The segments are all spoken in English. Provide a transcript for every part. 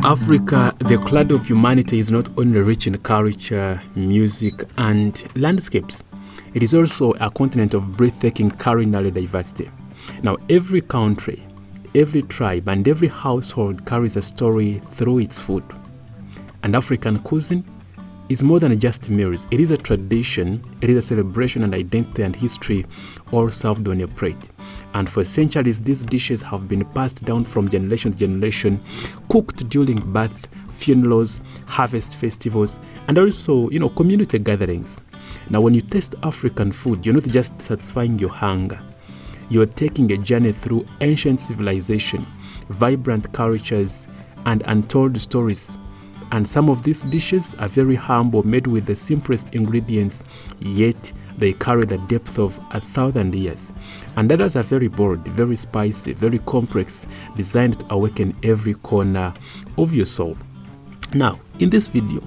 Africa, the cloud of humanity, is not only rich in culture, music, and landscapes. It is also a continent of breathtaking culinary diversity. Now, every country, every tribe, and every household carries a story through its food. And African cuisine is more than just meals. It is a tradition, it is a celebration and identity and history, all served on a plate. And for centuries, these dishes have been passed down from generation to generation, cooked during birth, funerals, harvest festivals, and also, community gatherings. Now, when you taste African food, you're not just satisfying your hunger. You're taking a journey through ancient civilization, vibrant cultures, and untold stories. And some of these dishes are very humble, made with the simplest ingredients, yet they carry the depth of 1,000 years. And others are very bold, very spicy, very complex, designed to awaken every corner of your soul. Now, in this video,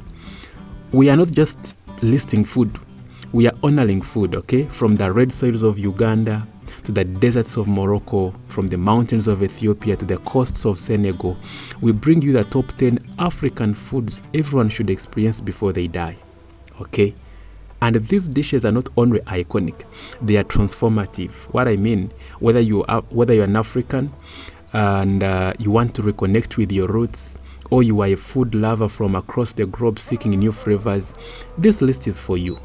we are not just listing food, we are honoring food, okay? From the red soils of Uganda to the deserts of Morocco, from the mountains of Ethiopia to the coasts of Senegal, we bring you the top 10 African foods everyone should experience before they die, okay? And these dishes are not only iconic, they are transformative. What I mean, whether you're an African and you want to reconnect with your roots, or you are a food lover from across the globe seeking new flavors, this list is for you.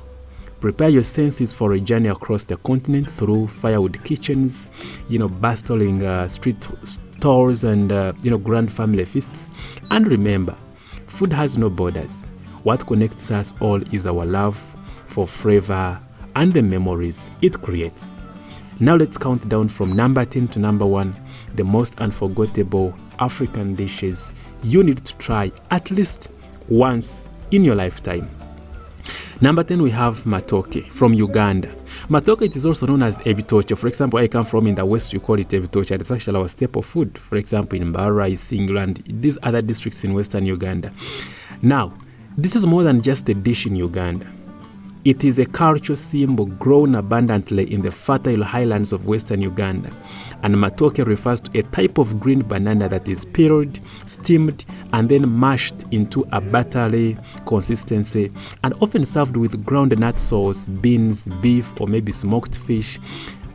Prepare your senses for a journey across the continent through firewood kitchens, bustling street stores and, grand family feasts. And remember, food has no borders. What connects us all is our love for flavor and the memories it creates. Now let's count down from number 10 to number 1, the most unforgettable African dishes you need to try at least once in your lifetime. Number 10, we have Matoke from Uganda. Matoke, it is also known as ebitoche. For example, I come from in the west, we call it ebitoche. It's actually our staple food. For example, in Mbara, Singland, these other districts in western Uganda. Now, this is more than just a dish in Uganda. It is a cultural symbol grown abundantly in the fertile highlands of western Uganda. And matoke refers to a type of green banana that is peeled, steamed, and then mashed into a buttery consistency, and often served with groundnut sauce, beans, beef, or maybe smoked fish.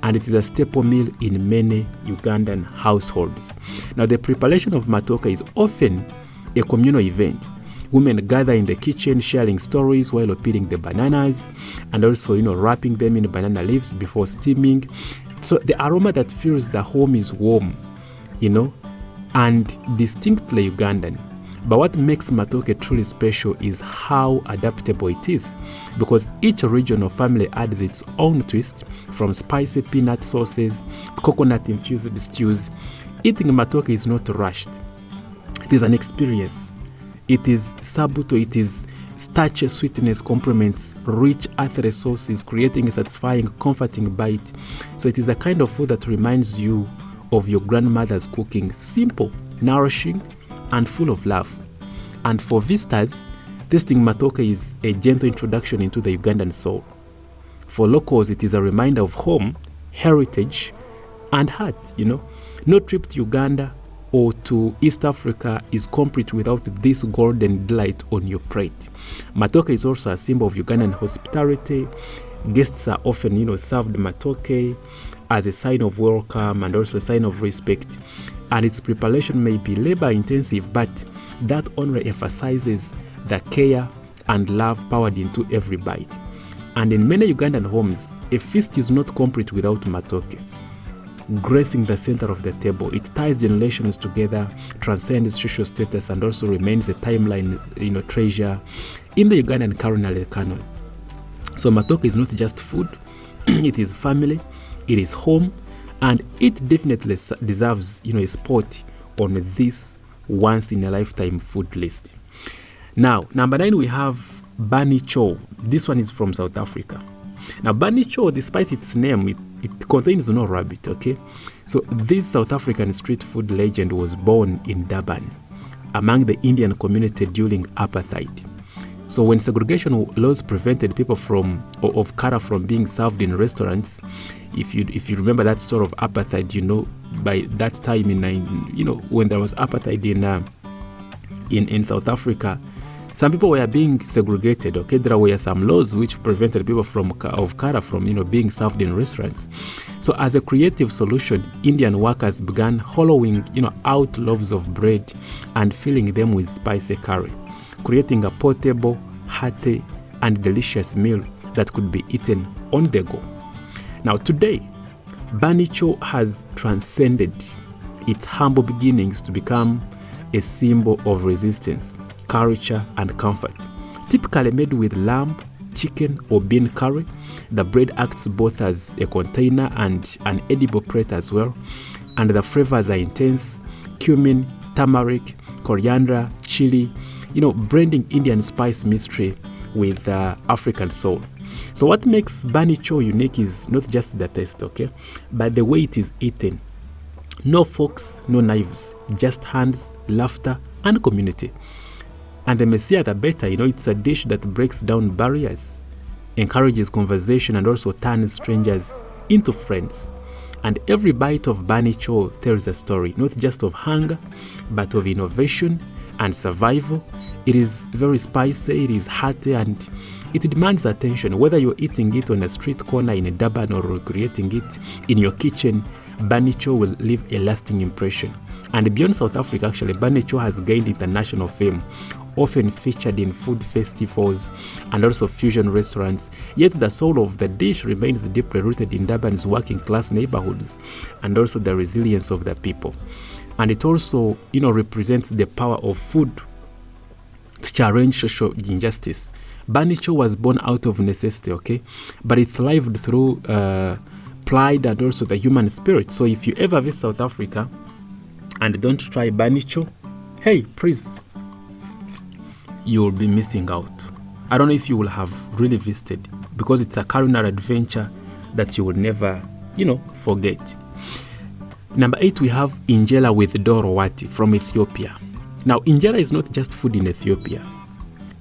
And it is a staple meal in many Ugandan households. Now, the preparation of matoke is often a communal event. Women gather in the kitchen sharing stories while peeling the bananas and also, wrapping them in banana leaves before steaming. So the aroma that fills the home is warm, and distinctly Ugandan. But what makes matoke truly special is how adaptable it is, because each region or family adds its own twist, from spicy peanut sauces, coconut-infused stews. Eating matoke is not rushed. It is an experience. It is sabuto, it is starchy sweetness complements rich earthy sauces, creating a satisfying, comforting bite. So it is a kind of food that reminds you of your grandmother's cooking, simple, nourishing, and full of love. And for visitors, tasting matoke is a gentle introduction into the Ugandan soul. For locals, it is a reminder of home, heritage, and heart, No trip to Uganda or to East Africa is complete without this golden delight on your plate. Matoke is also a symbol of Ugandan hospitality. Guests are often, served matoke as a sign of welcome and also a sign of respect. And its preparation may be labor-intensive, but that only emphasizes the care and love poured into every bite. And in many Ugandan homes, a feast is not complete without matoke gracing the center of the table. It ties generations together, transcends social status, and also remains a timeline, treasure in the Ugandan culinary canon. So matoke is not just food, it is family, it is home, and it definitely deserves, a spot on this once-in-a-lifetime food list. Now, number 9, we have Bani Chow. This one is from South Africa. Now, Bani Chow, despite its name, it contains no rabbit, okay? So this South African street food legend was born in Durban among the Indian community during apartheid. So when segregation laws prevented people of color from being served in restaurants, if you remember that story of apartheid, by that time when there was apartheid in South Africa, some people were being segregated. Okay, there were some laws which prevented people of color from being served in restaurants. So as a creative solution, Indian workers began hollowing out loaves of bread and filling them with spicy curry, creating a portable, hearty, and delicious meal that could be eaten on the go. Now today, Banicho has transcended its humble beginnings to become a symbol of resistance, culture, and comfort. Typically made with lamb, chicken, or bean curry, the bread acts both as a container and an edible plate as well, and the flavors are intense: cumin, turmeric, coriander, chili, blending Indian spice mystery with African soul. So what makes Banicho unique is not just the taste, okay, but the way it is eaten. No forks, no knives, just hands, laughter, and community. And the messiah, the better, it's a dish that breaks down barriers, encourages conversation, and also turns strangers into friends. And every bite of Banicho tells a story, not just of hunger, but of innovation and survival. It is very spicy, it is hearty, and it demands attention. Whether you're eating it on a street corner in a Durban or recreating it in your kitchen, Banicho will leave a lasting impression. And beyond South Africa, actually, Banicho has gained international fame, often featured in food festivals and also fusion restaurants. Yet the soul of the dish remains deeply rooted in Durban's working class neighborhoods and also the resilience of the people. And it also, represents the power of food to challenge social injustice. Banicho was born out of necessity, okay, but it thrived through pride and also the human spirit. So if you ever visit South Africa and don't try Banicho, hey, please, you'll be missing out. I don't know if you will have really visited, because it's a culinary adventure that you will never, forget. Number 8, we have Injera with Doro Wat from Ethiopia. Now, Injera is not just food in Ethiopia.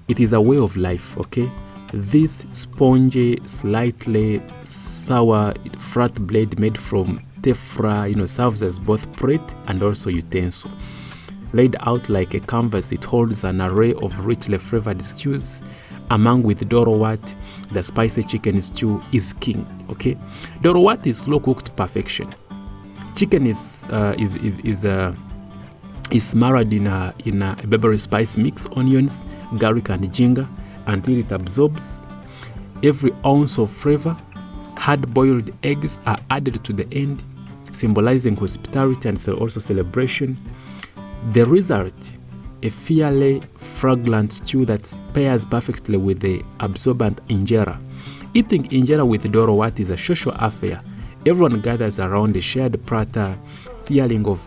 It is a way of life, okay? This spongy, slightly sour, flat bread made from tephra, serves as both plate and also utensil. Laid out like a canvas, it holds an array of richly flavored stews. Among with Doro Wat, the spicy chicken stew is king, okay? Doro Wat is slow cooked to perfection. Chicken is marinated in a Burberry spice mix, onions, garlic, and ginger until it absorbs every ounce of flavor. Hard-boiled eggs are added to the end, symbolizing hospitality and also celebration. The result, a fairly fragrant stew that pairs perfectly with the absorbent injera. Eating injera with Doro Wat is a social affair. Everyone gathers around a shared platter, tearing of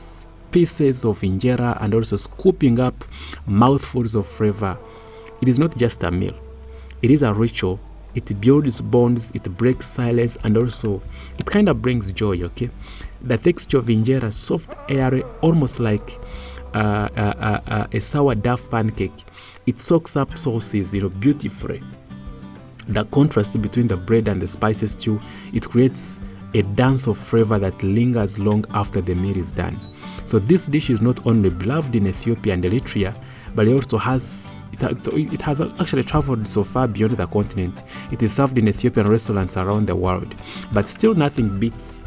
pieces of injera and also scooping up mouthfuls of flavor. It is not just a meal. It is a ritual. It builds bonds, it breaks silence, and also it kind of brings joy, okay? The texture of injera, soft, airy, almost like a sourdough pancake. It soaks up sauces, beautifully. The contrast between the bread and the spices stew, it creates a dance of flavor that lingers long after the meal is done. So this dish is not only beloved in Ethiopia and Eritrea, but it also has actually traveled so far beyond the continent. It is served in Ethiopian restaurants around the world, but still nothing beats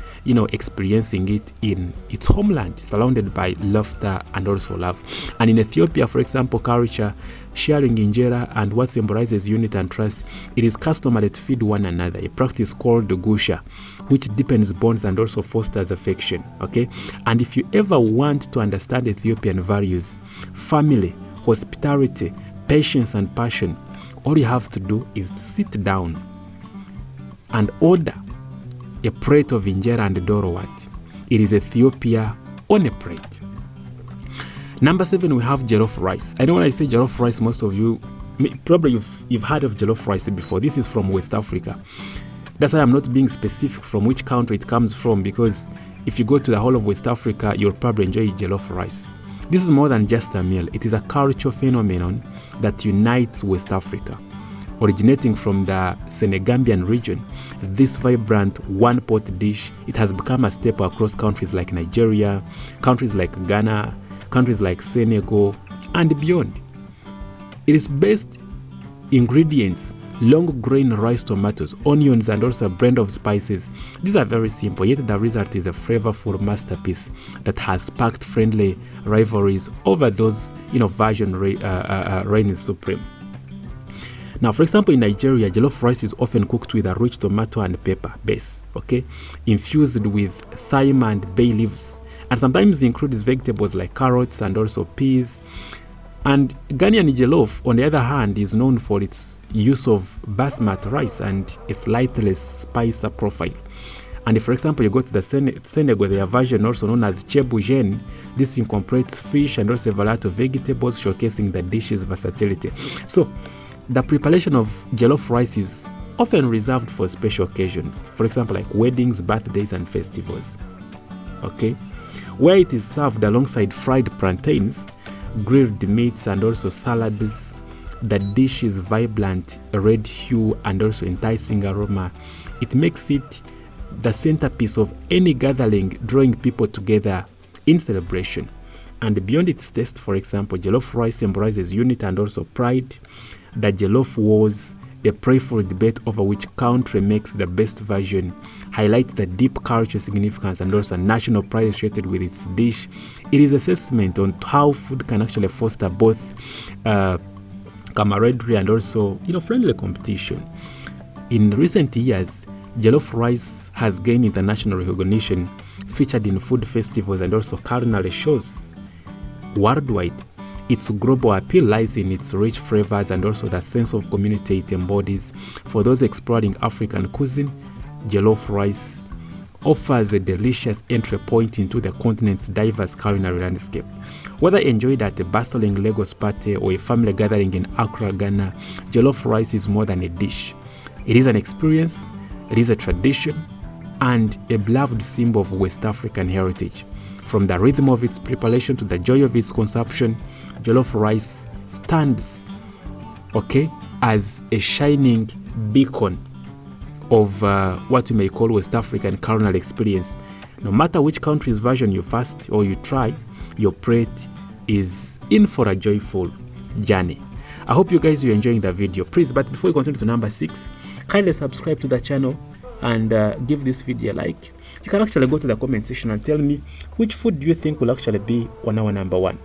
experiencing it in its homeland, surrounded by laughter and also love. And in Ethiopia, for example, culture, sharing injera and what symbolizes unity and trust, it is customary to feed one another, a practice called gusha, which deepens bonds and also fosters affection, okay? And if you ever want to understand Ethiopian values, family, hospitality, patience, and passion, all you have to do is to sit down and order a plate of injera and Doro Wat. It is Ethiopia on a plate. Number 7, we have jollof rice. I know when I say jollof rice, most of you, probably you've heard of jollof rice before. This is from West Africa. That's why I'm not being specific from which country it comes from, because if you go to the whole of West Africa, you'll probably enjoy jollof rice. This is more than just a meal. It is a cultural phenomenon that unites West Africa. Originating from the Senegambian region, this vibrant one-pot dish, it has become a staple across countries like Nigeria, countries like Ghana, countries like Senegal, and beyond. It is best ingredients: long grain rice, tomatoes, onions, and also a blend of spices. These are very simple, yet the result is a flavorful masterpiece that has sparked friendly rivalries over those version reigning supreme. Now, for example, in Nigeria, jollof rice is often cooked with a rich tomato and pepper base, okay, infused with thyme and bay leaves, and sometimes includes vegetables like carrots and also peas. And Ghanaian jollof, on the other hand, is known for its use of basmati rice and its slightly spicier profile. And if, for example, you go to the Senegal, their version, also known as Thieboudienne, this incorporates fish and also a variety of vegetables, showcasing the dish's versatility. So, the preparation of jollof rice is often reserved for special occasions, for example, like weddings, birthdays, and festivals. Okay, where it is served alongside fried plantains, grilled meats, and also salads. The dish's vibrant red hue and also enticing aroma, it makes it the centerpiece of any gathering, drawing people together in celebration. And beyond its taste, for example, jollof rice symbolizes unity and also pride. The jollof wars, a playful debate over which country makes the best version, highlight the deep cultural significance and also national pride associated with its dish. It is a assessment on how food can actually foster both camaraderie and also friendly competition. In recent years, jollof rice has gained international recognition, featured in food festivals and also culinary shows worldwide. Its global appeal lies in its rich flavors and also the sense of community it embodies. For those exploring African cuisine, jollof rice offers a delicious entry point into the continent's diverse culinary landscape. Whether enjoyed at a bustling Lagos party or a family gathering in Accra, Ghana, jollof rice is more than a dish. It is an experience, it is a tradition, and a beloved symbol of West African heritage. From the rhythm of its preparation to the joy of its consumption, jollof rice stands, as a shining beacon of what you may call West African culinary experience. No matter which country's version you fast or you try, your plate is in for a joyful journey. I hope you guys are enjoying the video. Please, but before we continue to number 6, kindly subscribe to the channel and give this video a like. You can actually go to the comment section and tell me which food do you think will actually be on our number 1.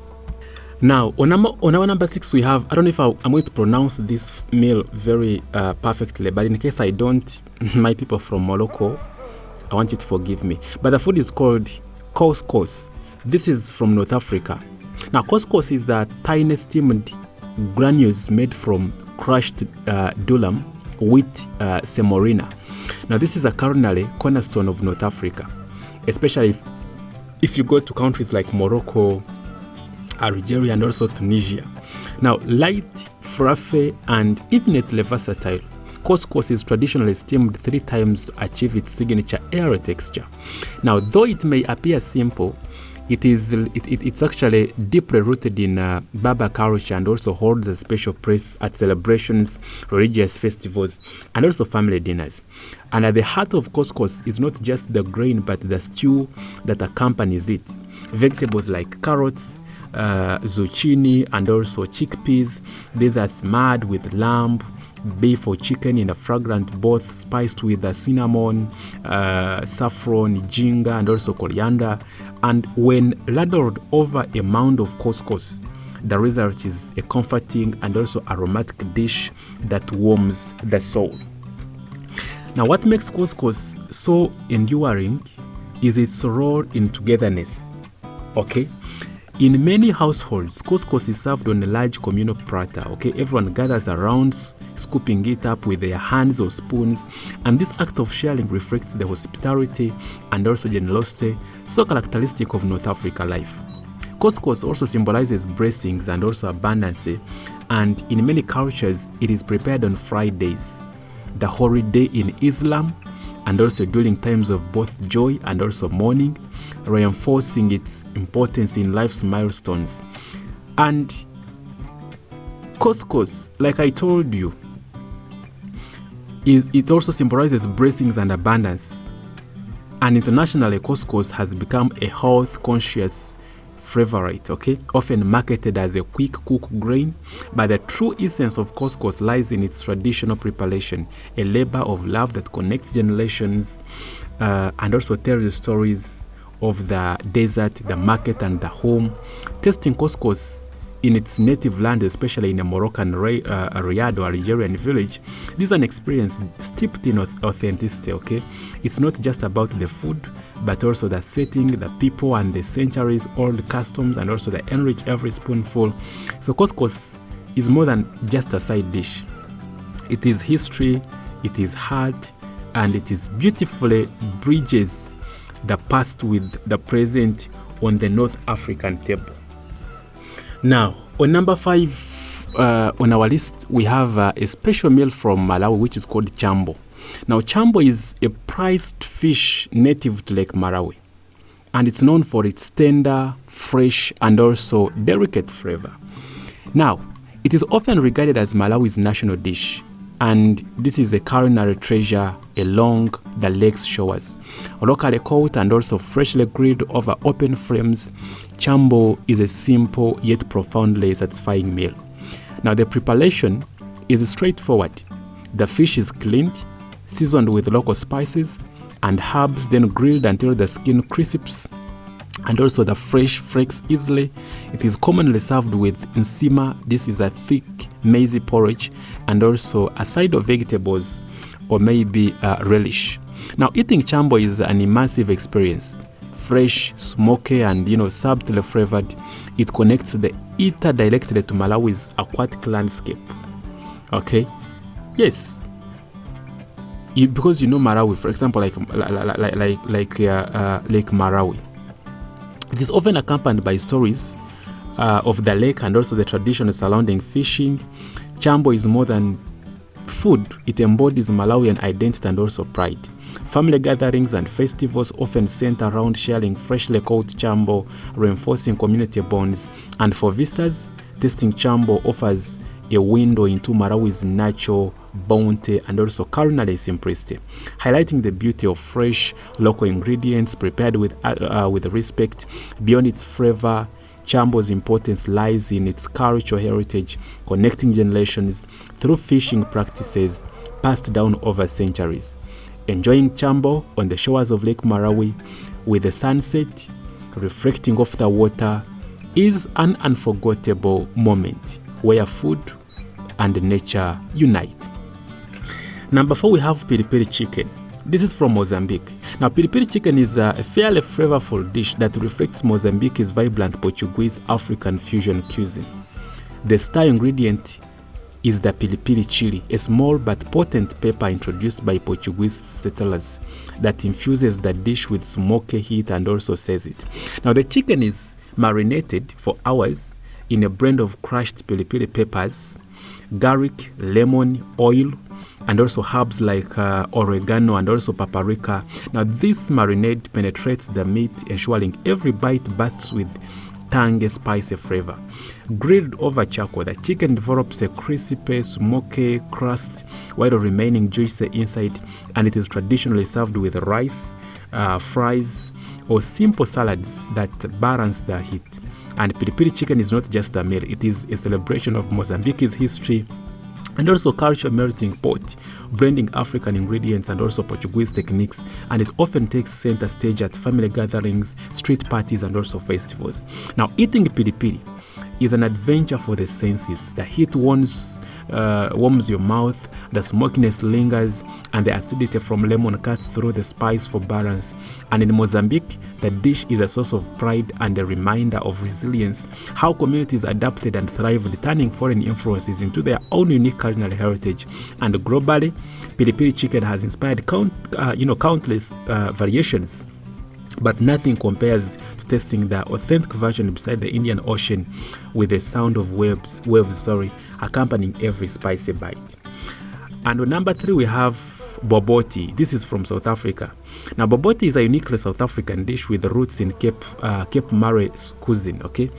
Now, on our number 6, we have, I don't know if I'm going to pronounce this meal very perfectly, but in case I don't, my people from Morocco, I want you to forgive me. But the food is called Couscous. This is from North Africa. Now, Couscous is the tiny steamed granules made from crushed durum with semolina. Now, this is a culinary cornerstone of North Africa, especially if you go to countries like Morocco, Algeria, and also Tunisia. Now, light, fluffy, and infinitely versatile, couscous is traditionally steamed 3 times to achieve its signature airy texture. Now, though it may appear simple, it's actually deeply rooted in Berber culture and also holds a special place at celebrations, religious festivals, and also family dinners. And at the heart of couscous is not just the grain, but the stew that accompanies it. Vegetables like carrots, zucchini, and also chickpeas. These are smeared with lamb, beef or chicken in a fragrant broth spiced with cinnamon, saffron, ginger, and also coriander. And when ladled over a mound of couscous, the result is a comforting and also aromatic dish that warms the soul. Now, what makes couscous so enduring is its role in togetherness. In many households, couscous is served on a large communal platter. Everyone gathers around, scooping it up with their hands or spoons, and this act of sharing reflects the hospitality and also generosity so characteristic of North Africa life. Couscous also symbolizes blessings and also abundance, and in many cultures, it is prepared on Fridays, the holy day in Islam, and also during times of both joy and also mourning, reinforcing its importance in life's milestones. And couscous, like I told you, it also symbolizes blessings and abundance. And internationally, couscous has become a health-conscious flavorite, okay, often marketed as a quick cook grain, but the true essence of couscous lies in its traditional preparation, a labor of love that connects generations and also tells the stories of the desert, the market, and the home. Tasting couscous in its native land, especially in a Moroccan Riyadh or Algerian village, this is an experience steeped in authenticity, okay? It's not just about the food, but also the setting, the people, and the centuries-old customs, and also the enrich every spoonful. So couscous is more than just a side dish. It is history, it is heart, and it is beautifully bridges the past with the present on the North African table. Now, on number 5 on our list, we have a special meal from Malawi, which is called chambo. Now, chambo is a prized fish native to Lake Malawi, and it's known for its tender, fresh, and also delicate flavor. Now, it is often regarded as Malawi's national dish, and this is a culinary treasure along the lake's shores. Locally caught and also freshly grilled over open flames, chambo is a simple yet profoundly satisfying meal. Now, the preparation is straightforward. The fish is cleaned, seasoned with local spices and herbs, then grilled until the skin crisps and also the fresh flakes easily. It is commonly served with nsima. This is a thick maize porridge, and also a side of vegetables or maybe relish. Now, eating chambo is an immersive experience. Fresh, smoky, and subtly flavored. It connects the eater directly to Malawi's aquatic landscape. Okay, yes. Because Malawi, for example, like Lake Malawi, it is often accompanied by stories of the lake and also the tradition surrounding fishing. Chambo is more than food. It embodies Malawian identity and also pride. Family gatherings and festivals often center around sharing freshly caught chambo, reinforcing community bonds. And for visitors, tasting chambo offers a window into Malawi's natural bounty and also culinary simplicity, highlighting the beauty of fresh local ingredients prepared with respect. Beyond its flavor, chambo's importance lies in its cultural heritage, connecting generations through fishing practices passed down over centuries. Enjoying chambo on the shores of Lake Malawi with the sunset reflecting off the water is an unforgettable moment where food and nature unite. Number 4, we have piri-piri chicken. This is from Mozambique. Now, piri-piri chicken is a fairly flavorful dish that reflects Mozambique's vibrant Portuguese African fusion cuisine. The star ingredient is the piri-piri chili, a small but potent pepper introduced by Portuguese settlers that infuses the dish with smoky heat and also says it. Now, the chicken is marinated for hours in a blend of crushed piri-piri peppers, garlic, lemon, oil, and also herbs like oregano and also paprika. Now, this marinade penetrates the meat, ensuring every bite bursts with tangy, spicy flavor. Grilled over charcoal, the chicken develops a crispy, smoky crust while remaining juicy inside, and it is traditionally served with rice, fries, or simple salads that balance the heat. And piri-piri chicken is not just a meal, it is a celebration of Mozambique's history and also culture melting pot, blending African ingredients and also Portuguese techniques, and it often takes center stage at family gatherings, street parties, and also festivals. Now, eating piri-piri is an adventure for the senses. The heat warms your mouth, the smokiness lingers, and the acidity from lemon cuts through the spice for balance. And in Mozambique, the dish is a source of pride and a reminder of resilience, how communities adapted and thrived, turning foreign influences into their own unique culinary heritage. And globally, piri-piri chicken has inspired countless variations, but nothing compares to tasting the authentic version beside the Indian Ocean with the sound of waves accompanying every spicy bite. And on number 3, we have boboti. This is from South Africa. Now, boboti is a uniquely South African dish with roots in Cape Mare cuisine. Okay,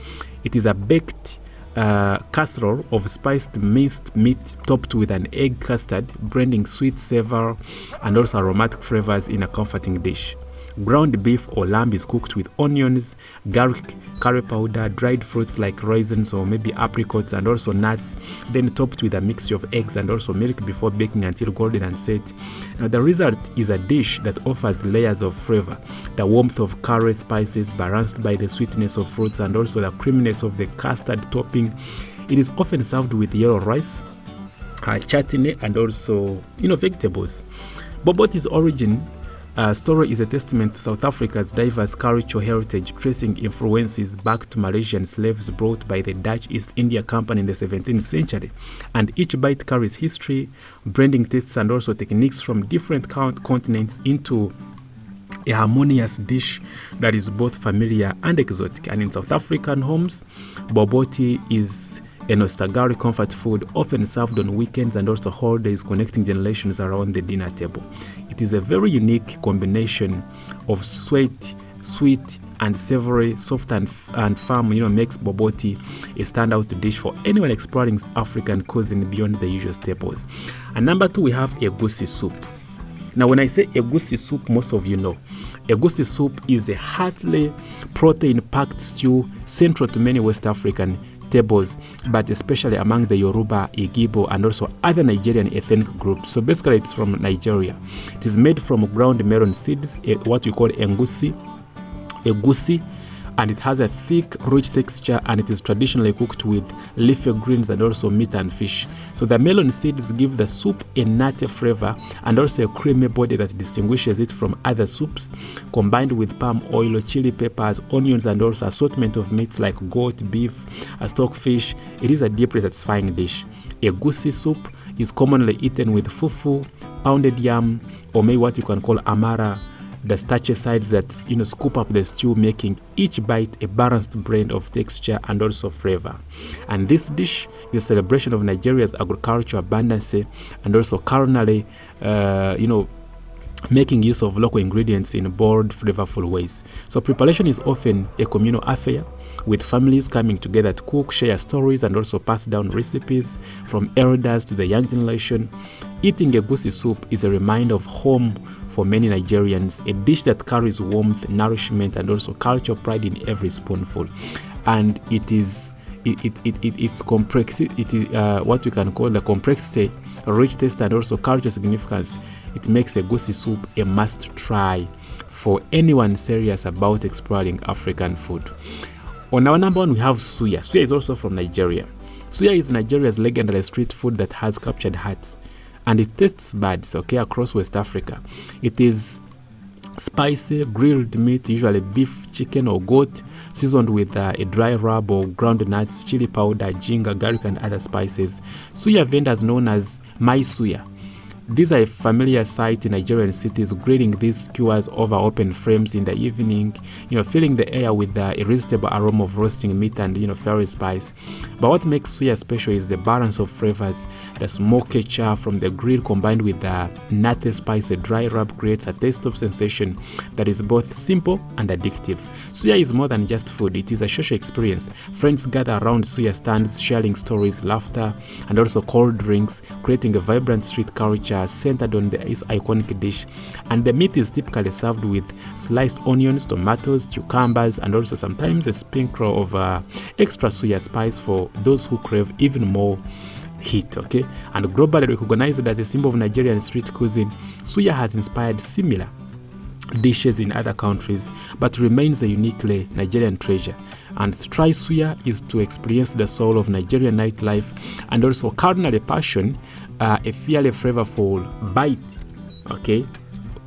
it is a baked casserole of spiced minced meat topped with an egg custard, blending sweet, savor, and also aromatic flavors in a comforting dish. Ground beef or lamb is cooked with onions, garlic, curry powder, dried fruits like raisins or maybe apricots, and also nuts, then topped with a mixture of eggs and also milk before baking until golden and set. Now the result is a dish that offers layers of flavor, the warmth of curry spices balanced by the sweetness of fruits and also the creaminess of the custard topping. It is often served with yellow rice, chutney, and also vegetables. Boboti's origin story is a testament to South Africa's diverse cultural heritage, tracing influences back to Malaysian slaves brought by the Dutch East India Company in the 17th century. And each bite carries history, blending tastes and also techniques from different continents into a harmonious dish that is both familiar and exotic. And in South African homes, boboti is a nostalgic comfort food often served on weekends and also holidays, connecting generations around the dinner table. It is a very unique combination of sweet, and savory, soft and firm, makes boboti a standout dish for anyone exploring African cuisine beyond the usual staples. And number 2, we have egusi soup. Now, when I say egusi soup, most of you know. Egusi soup is a hearty, protein-packed stew central to many West African tables, but especially among the Yoruba, Igbo, and also other Nigerian ethnic groups. So basically, it's from Nigeria. It is made from ground melon seeds, what we call egusi, and it has a thick, rich texture, and it is traditionally cooked with leafy greens and also meat and fish. So the melon seeds give the soup a nutty flavor and also a creamy body that distinguishes it from other soups, combined with palm oil, chili peppers, onions, and also assortment of meats like goat, beef, stockfish. It is a deeply satisfying dish. Egusi soup is commonly eaten with fufu, pounded yam, or maybe what you can call amara, the starchy sides that scoop up the stew, making each bite a balanced blend of texture and also flavor. And this dish is a celebration of Nigeria's agricultural abundance and also culinary, making use of local ingredients in bold, flavorful ways. So preparation is often a communal affair, with families coming together to cook, share stories, and also pass down recipes from elders to the young generation. Eating egusi soup is a reminder of home for many Nigerians, a dish that carries warmth, nourishment, and also cultural pride in every spoonful. And it's complex. It is what we can call the complexity, rich taste, and also cultural significance. It makes egusi soup a must-try for anyone serious about exploring African food. On our number 1, we have suya. Suya is also from Nigeria. Suya is Nigeria's legendary street food that has captured hearts, and it tastes buds, across West Africa. It is spicy, grilled meat, usually beef, chicken, or goat, seasoned with a dry rub or ground nuts, chili powder, ginger, garlic, and other spices. Suya vendors known as My Suya. These are a familiar sight in Nigerian cities, grilling these skewers over open flames in the evening, filling the air with the irresistible aroma of roasting meat and, fiery spice. But what makes suya special is the balance of flavors. The smoky char from the grill combined with the nutty spicy dry rub creates a taste of sensation that is both simple and addictive. Suya is more than just food. It is a social experience. Friends gather around suya stands, sharing stories, laughter, and also cold drinks, creating a vibrant street culture centered on this iconic dish. And the meat is typically served with sliced onions, tomatoes, cucumbers, and also sometimes a sprinkle of extra suya spice for those who crave even more heat. And globally recognized as a symbol of Nigerian street cuisine, suya has inspired similar dishes in other countries, but remains a uniquely Nigerian treasure. And to try suya is to experience the soul of Nigerian nightlife and also culinary passion, a fairly flavorful bite.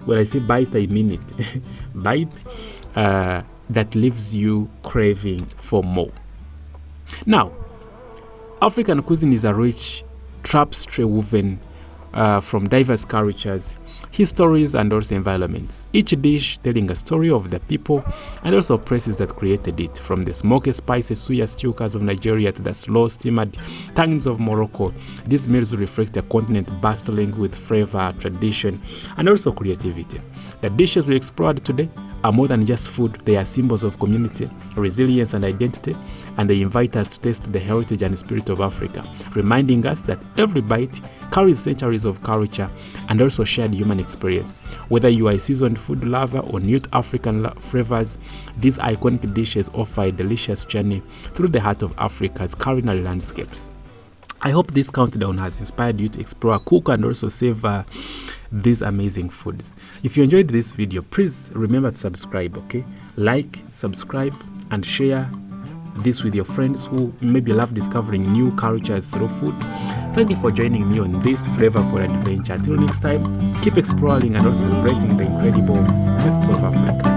When I say bite, I mean it. Bite that leaves you craving for more. Now, African cuisine is a rich tapestry woven from diverse cultures, histories, and also environments. Each dish telling a story of the people and also places that created it, from the smoky, spicy suya stew of Nigeria to the slow steamed tangins of Morocco. These meals reflect a continent bustling with flavor, tradition, and also creativity. The dishes we explored today are more than just food. They are symbols of community, resilience, and identity, and they invite us to taste the heritage and spirit of Africa, reminding us that every bite carries centuries of culture and also shared human experience. Whether you are a seasoned food lover or new to African flavors, these iconic dishes offer a delicious journey through the heart of Africa's culinary landscapes. I hope this countdown has inspired you to explore, cook, and also savor these amazing foods. If you enjoyed this video, please remember to subscribe, okay? Like, subscribe, and share this with your friends who maybe love discovering new cultures through food. Thank you for joining me on this flavorful adventure. Until next time, keep exploring and also celebrating the incredible tastes of Africa.